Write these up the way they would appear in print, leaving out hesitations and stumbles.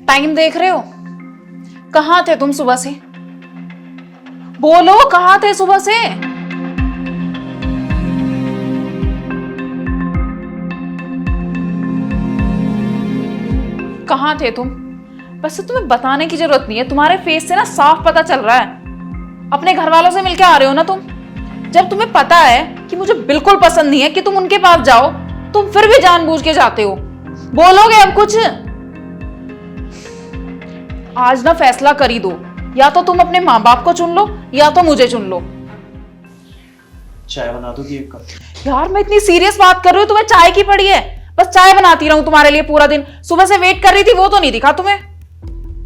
Time देख रहे हो? कहाँ थे तुम सुबह से? बोलो, कहाँ थे सुबह से? कहाँ थे तुम? बस तुम्हें बताने की जरूरत नहीं है, तुम्हारे फेस से ना साफ पता चल रहा है। अपने घर वालों से मिलके आ रहे हो ना तुम। जब तुम्हें पता है कि मुझे बिल्कुल पसंद नहीं है कि तुम उनके पास जाओ, तुम फिर भी जानबूझ के जाते हो। बोलोगे अब कुछ? आज ना फैसला कर ही दो, या तो तुम अपने माँ बाप को चुन लो या तो मुझे चुन लो। चाय बना दोगी एक कप? यार मैं इतनी सीरियस बात कर रही हूँ, तुम्हें चाय की पड़ी है? बस चाय बनाती रहूं तुम्हारे लिए पूरा दिन? सुबह से वेट कर रही थी, वो तो नहीं दिखा तुम्हें?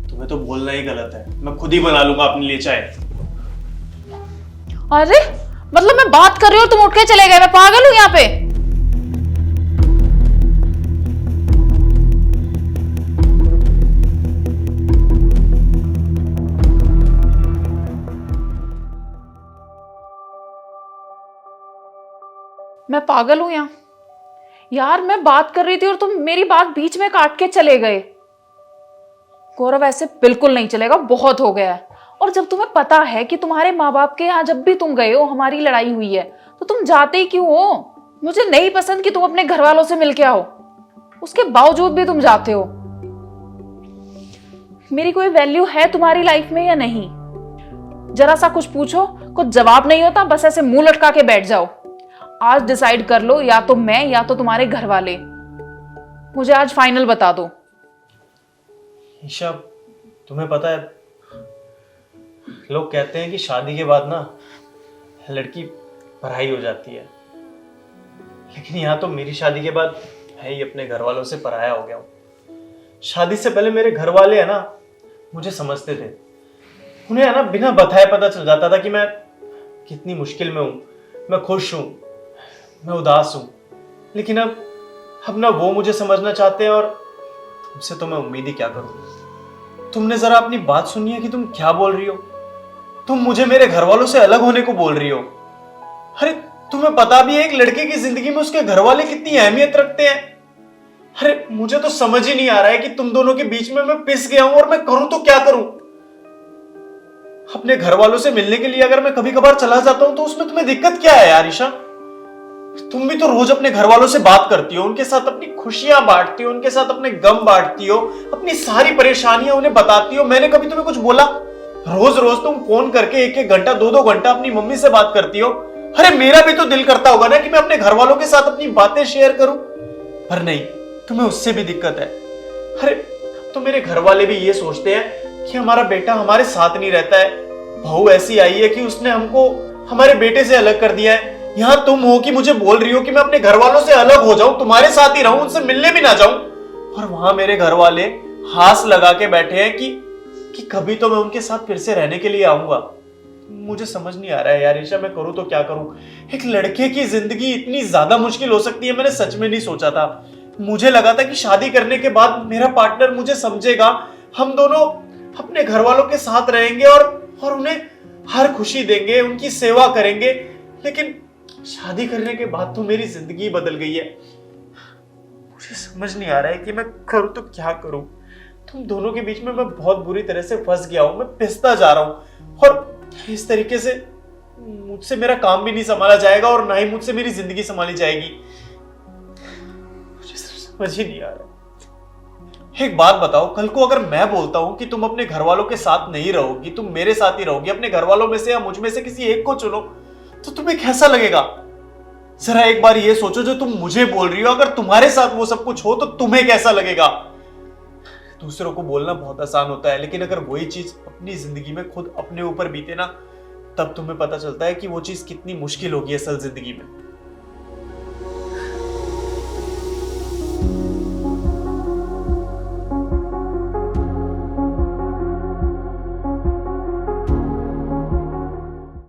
तुम्हें तो बोलना ही गलत है, मैं खुद ही बना लूंगा अपने लिए चाय। अरे मतलब मैं बात कर रही हूँ तुम उठ के चले गए, मैं पागल हूं यहाँ पे? मैं पागल हूं यहाँ? यार मैं बात कर रही थी और तुम मेरी बात बीच में काट के चले गए। गौरव ऐसे बिल्कुल नहीं चलेगा, बहुत हो गया है। और जब तुम्हें पता है कि तुम्हारे माँ बाप के यहाँ जब भी तुम गए हो हमारी लड़ाई हुई है, तो तुम जाते ही क्यों हो? मुझे नहीं पसंद कि तुम अपने घर वालों से मिलके आओ, उसके बावजूद भी तुम जाते हो। मेरी कोई वैल्यू है तुम्हारी लाइफ में या नहीं? जरा सा कुछ पूछो, कुछ जवाब नहीं होता, बस ऐसे मुंह लटका के बैठ जाओ। आज डिसाइड कर लो, या तो मैं या तो तुम्हारे घर वाले। मुझे आज फाइनल बता दो। ईशा, तुम्हें पता है, लोग कहते हैं कि शादी के बाद ना लड़की पराई हो जाती है, लेकिन यहाँ तो मेरी शादी के बाद मैं ही अपने घर वालों से पराया हो गया हूँ। शादी से पहले मेरे घर वाले है ना मुझे समझते थे। उन्हें है ना बिना बताए पता चल जाता था कि मैं कितनी मुश्किल में हूँ, मैं खुश हूँ, मैं उदास हूँ। लेकिन अब ना वो मुझे समझना चाहते हैं, और तुमसे तो मैं उम्मीद ही क्या करूँ। तुमने जरा अपनी बात सुनी है कि तुम क्या बोल रही हो? तुम मुझे मेरे घर वालों से अलग होने को बोल रही हो। अरे तुम्हें पता भी है एक लड़के की जिंदगी में उसके घर वाले कितनी अहमियत रखते हैं। अरे मुझे तो समझ ही नहीं आ रहा है कि तुम दोनों के बीच में मैं पिस गया हूं, और मैं करूं तो क्या करूं। अपने घर वालों से मिलने के लिए अगर मैं कभी कभार चला जाता हूं तो उसमें तुम्हें दिक्कत क्या है यार ईशा? तुम भी तो रोज अपने घर वालों से बात करती हो, उनके साथ अपनी खुशियां बांटती हो, उनके साथ अपने गम बांटती हो, अपनी सारी परेशानियां उन्हें बताती हो। मैंने कभी तुम्हें कुछ बोला? रोज रोज तुम फोन करके एक एक घंटा दो दो घंटा अपनी मम्मी से बात करती हो। अरे मेरा भी तो दिल करता होगा ना कि मैं अपने घर वालों के साथ अपनी बातें शेयर करूं, पर नहीं, तुम्हें उससे भी दिक्कत है। अरे तो मेरे घर वाले भी ये सोचते हैं कि हमारा बेटा हमारे साथ नहीं रहता है, बहू ऐसी आई है कि उसने हमको हमारे बेटे से अलग कर दिया है। यहां तुम हो कि मुझे बोल रही हो कि मैं अपने घर वालों से अलग हो जाऊं, तुम्हारे साथ ही रहूं, उनसे मिलने भी ना जाऊं, और वहां मेरे घर वाले हाथ लगा के बैठे हैं कि कभी तो मैं उनके साथ फिर से रहने के लिए आऊंगा। मुझे समझ नहीं आ रहा है यार ईशा, मैं करूं तो क्या करूं। एक लड़के की जिंदगी इतनी ज्यादा मुश्किल हो सकती है, मैंने सच में नहीं सोचा था। मुझे लगा था कि शादी करने के बाद मेरा पार्टनर मुझे समझेगा, हम दोनों अपने घर वालों के साथ रहेंगे और उन्हें हर खुशी देंगे, उनकी सेवा करेंगे। लेकिन शादी करने के बाद तो मेरी जिंदगी बदल गई है। मुझे समझ नहीं आ रहा है कि मैं करूं तो क्या करूं। तुम दोनों के बीच में मैं बहुत बुरी तरह से फंस गया हूं, मैं पिसता जा रहा हूं, और इस तरीके से मुझसे मेरा काम भी नहीं संभाला जाएगा और ना ही मुझसे मेरी जिंदगी संभाली जाएगी। मुझे समझ ही नहीं आ रहा। एक बात बताओ, कल को अगर मैं बोलता हूं कि तुम अपने घर वालों के साथ नहीं रहोगी, तुम मेरे साथ ही रहोगी, अपने घर वालों में से या मुझ में से किसी एक को चुनो, तो तुम्हें कैसा लगेगा? जरा एक बार ये सोचो, जो तुम मुझे बोल रही हो, अगर तुम्हारे साथ वो सब कुछ हो तो तुम्हें कैसा लगेगा? दूसरों को बोलना बहुत आसान होता है, लेकिन अगर वही चीज अपनी जिंदगी में खुद अपने ऊपर बीते ना, तब तुम्हें पता चलता है कि वो चीज कितनी मुश्किल होगी असल जिंदगी में।